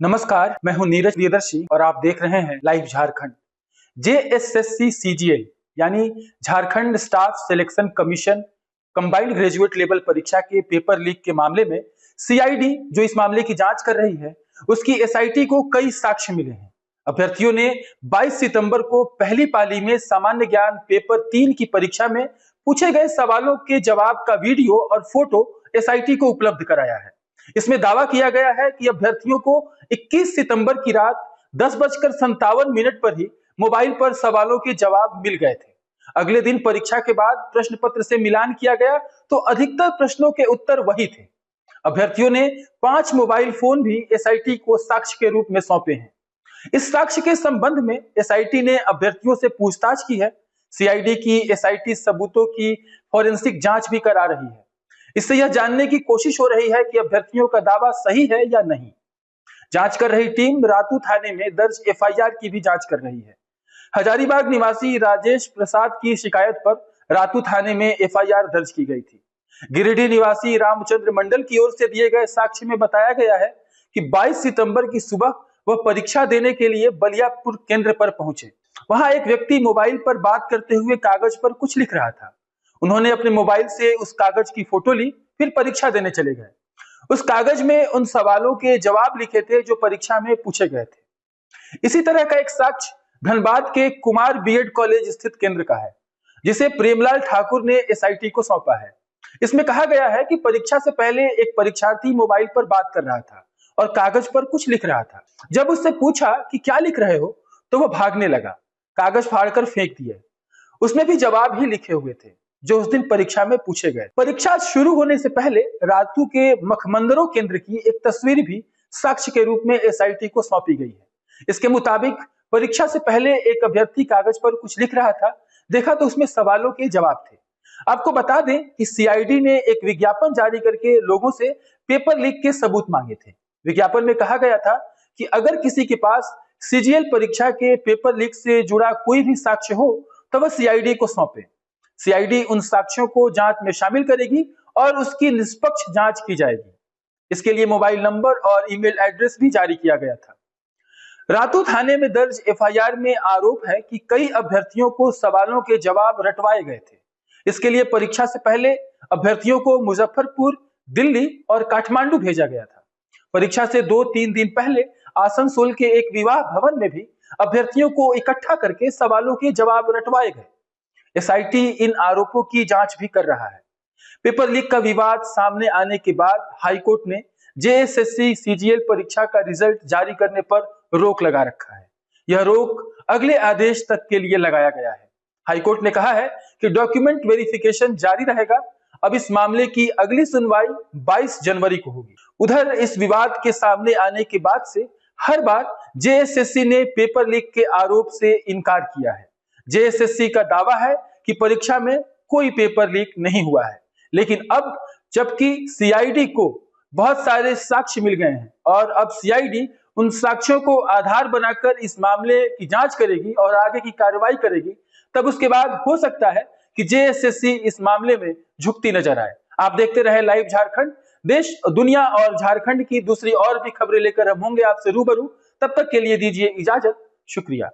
नमस्कार, मैं हूं नीरज प्रियदर्शी और आप देख रहे हैं लाइव झारखंड। जेएसएससी सीजीएल यानी Jharkhand staff selection commission combined graduate level परीक्षा के पेपर लीक के मामले में सीआईडी जो इस मामले की जांच कर रही है, उसकी एसआईटी को कई साक्ष्य मिले हैं। अभ्यर्थियों ने 22 सितंबर को पहली पाली में सामान्य ज्ञान पेपर 3 की परीक्षा में पूछे गए सवालों के जवाब का वीडियो और फोटो एसआईटी को उपलब्ध कराया है। इसमें दावा किया गया है कि अभ्यर्थियों को 21 सितंबर की रात 10:57 पर ही मोबाइल पर सवालों के जवाब मिल गए थे। अगले दिन परीक्षा के बाद प्रश्न पत्र से मिलान किया गया तो अधिकतर प्रश्नों के उत्तर वही थे। अभ्यर्थियों ने 5 मोबाइल फोन भी एसआईटी को साक्ष्य के रूप में सौंपे हैं। इस साक्ष्य के संबंध में एसआईटी ने अभ्यर्थियों से पूछताछ की है। सीआईडी की एसआईटी सबूतों की फॉरेंसिक जांच भी करा रही है। इससे यह जानने की कोशिश हो रही है कि अभ्यर्थियों का दावा सही है या नहीं। जांच कर रही टीम रातू थाने में दर्ज एफआईआर की भी जांच कर रही है। हजारीबाग निवासी राजेश प्रसाद की शिकायत पर रातू थाने में एफआईआर दर्ज की गई थी। गिरिडीह निवासी रामचंद्र मंडल की ओर से दिए गए साक्ष्य में बताया गया है कि 22 सितंबर की सुबह वह परीक्षा देने के लिए बलियापुर केंद्र पर पहुंचे। वहां एक व्यक्ति मोबाइल पर बात करते हुए कागज पर कुछ लिख रहा था। उन्होंने अपने मोबाइल से उस कागज की फोटो ली, फिर परीक्षा देने चले गए। उस कागज में उन सवालों के जवाब लिखे थे जो परीक्षा में पूछे गए थे। इसी तरह का एक साक्ष्य धनबाद के कुमार बीएड कॉलेज स्थित केंद्र का है, जिसे प्रेमलाल ठाकुर ने एसआईटी को सौंपा है। इसमें कहा गया है कि परीक्षा से पहले एक परीक्षार्थी मोबाइल पर बात कर रहा था और कागज पर कुछ लिख रहा था। जब उससे पूछा कि क्या लिख रहे हो, तो वह भागने लगा, कागज फाड़कर फेंक दिए। उसमें भी जवाब ही लिखे हुए थे जो उस दिन परीक्षा में पूछे गए। परीक्षा शुरू होने से पहले रातू के मखमंदरों केंद्र की एक तस्वीर भी साक्ष्य के रूप में एसआईटी को सौंपी गई है। इसके मुताबिक परीक्षा से पहले एक अभ्यर्थी कागज पर कुछ लिख रहा था। देखा तो उसमें सवालों के जवाब थे। आपको बता दें कि सीआईडी ने एक विज्ञापन जारी करके लोगों से पेपर लीक के सबूत मांगे थे। विज्ञापन में कहा गया था कि अगर किसी के पास सीजीएल परीक्षा के पेपर लीक से जुड़ा कोई भी साक्ष्य हो तो वह सीआईडी को सौंपे। सीआईडी उन साक्ष्यों को जांच में शामिल करेगी और उसकी निष्पक्ष जांच की जाएगी। इसके लिए मोबाइल नंबर और ईमेल एड्रेस भी जारी किया गया था। रातू थाने में दर्ज एफआईआर में आरोप है कि कई अभ्यर्थियों को सवालों के जवाब रटवाए गए थे। इसके लिए परीक्षा से पहले अभ्यर्थियों को मुजफ्फरपुर, दिल्ली और काठमांडू भेजा गया था। परीक्षा से 2-3 दिन पहले आसनसोल के एक विवाह भवन में भी अभ्यर्थियों को इकट्ठा करके सवालों के जवाब रटवाए गए। एसआईटी इन आरोपों की जांच भी कर रहा है। पेपर लीक का विवाद सामने आने के बाद हाईकोर्ट ने जेएसएससी सीजीएल परीक्षा का रिजल्ट जारी करने पर रोक लगा रखा है। यह रोक अगले आदेश तक के लिए लगाया गया है। हाईकोर्ट ने कहा है कि डॉक्यूमेंट वेरिफिकेशन जारी रहेगा। अब इस मामले की अगली सुनवाई 22 जनवरी को होगी। उधर इस विवाद के सामने आने के बाद से हर बार जेएसएससी ने पेपर लीक के आरोप से इनकार किया है। जेएसएससी का दावा है कि परीक्षा में कोई पेपर लीक नहीं हुआ है, लेकिन अब जबकि सीआईडी को बहुत सारे साक्ष्य मिल गए हैं और अब सीआईडी उन साक्ष्यों को आधार बनाकर इस मामले की जांच करेगी और आगे की कार्रवाई करेगी, तब उसके बाद हो सकता है कि जेएसएससी इस मामले में झुकती नजर आए। आप देखते रहे लाइव झारखंड। देश, दुनिया और झारखंड की दूसरी और भी खबरें लेकर हम होंगे आपसे रूबरू। तब तक के लिए दीजिए इजाजत। शुक्रिया।